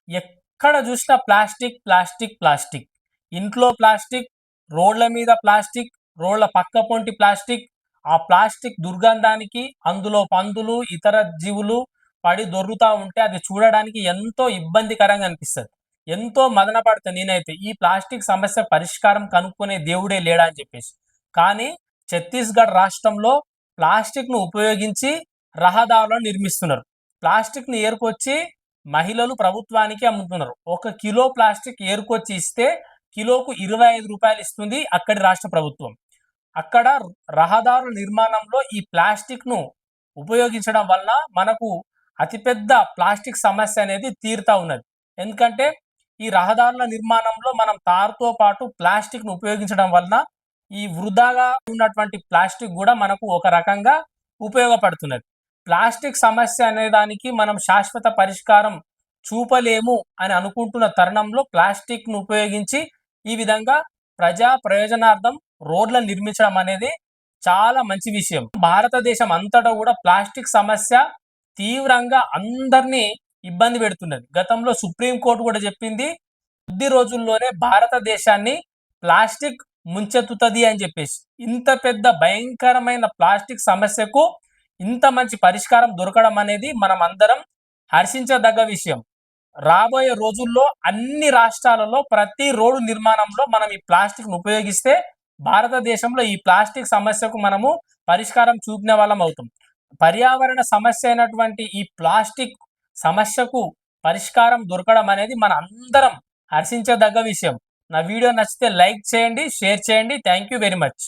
ఎక్కడ చూసినా plastic plastic plastic. ఇంట్లో ప్లాస్టిక్, రోడ్ల మీద ప్లాస్టిక్, రోడ్ల పక్క పొంటి ప్లాస్టిక్. ఆ ప్లాస్టిక్ దుర్గంధానికి అందులో పందులు ఇతర జీవులు పడి దొర్లుతా ఉంటే అది చూడడానికి ఎంతో ఇబ్బందికరంగా అనిపిస్తుంది. ఎంతో మదన పడతా నేనైతే ఈ ప్లాస్టిక్ సమస్య పరిష్కారం కనుక్కునే దేవుడే లేడా అని చెప్పేసి. కానీ ఛత్తీస్గఢ్ రాష్ట్రంలో ప్లాస్టిక్ ను ఉపయోగించి రహదారులను నిర్మిస్తున్నారు. ప్లాస్టిక్ ని ఏరుకొచ్చి మహిళలు ప్రభుత్వానికి అమ్ముతున్నారు. 1 కిలో ప్లాస్టిక్ ఏరుకొచ్చి ఇస్తే కిలోకు 25 రూపాయలు ఇస్తుంది అక్కడి రాష్ట్ర ప్రభుత్వం. అక్కడ రహదారుల నిర్మాణంలో ఈ ప్లాస్టిక్ ను ఉపయోగించడం వలన మనకు అతిపెద్ద ప్లాస్టిక్ సమస్య అనేది తీరుతా ఉన్నది. ఎందుకంటే ఈ రహదారుల నిర్మాణంలో మనం తారుతో పాటు ప్లాస్టిక్ ను ఉపయోగించడం వలన ఈ వృధాగా ఉన్నటువంటి ప్లాస్టిక్ కూడా మనకు ఒక రకంగా ఉపయోగపడుతున్నది. ప్లాస్టిక్ సమస్య అనే దానికి మనం శాశ్వత పరిష్కారం చూపలేము అని అనుకుంటున్న తరుణంలో ప్లాస్టిక్ ను ఉపయోగించి ఈ విధంగా ప్రజా ప్రయోజనార్థం రోడ్లను నిర్మించడం అనేది చాలా మంచి విషయం. భారతదేశం అంతటా కూడా ప్లాస్టిక్ సమస్య తీవ్రంగా అందరినీ ఇబ్బంది పెడుతున్నది. గతంలో సుప్రీం కోర్టు కూడా చెప్పింది కొద్ది రోజుల్లోనే భారతదేశాన్ని ప్లాస్టిక్ ముంచెత్తుతుంది అని చెప్పేసి. ఇంత పెద్ద భయంకరమైన ప్లాస్టిక్ సమస్యకు ఇంత మంచి పరిష్కారం దొరకడం అనేది మనం అందరం హర్షించదగ్గ విషయం. రాబోయే రోజుల్లో అన్ని రాష్ట్రాలలో ప్రతి రోడ్డు నిర్మాణంలో మనం ఈ ప్లాస్టిక్ ను ఉపయోగిస్తే భారతదేశంలో ఈ ప్లాస్టిక్ సమస్యకు మనము పరిష్కారం చూపిన వాళ్ళం అవుతాం. పర్యావరణ సమస్య అయినటువంటి ఈ ప్లాస్టిక్ సమస్యకు పరిష్కారం దొరకడం అనేది మన అందరం హర్షించదగ్గ విషయం. నా వీడియో నచ్చితే లైక్ చేయండి, షేర్ చేయండి. Thank you very much.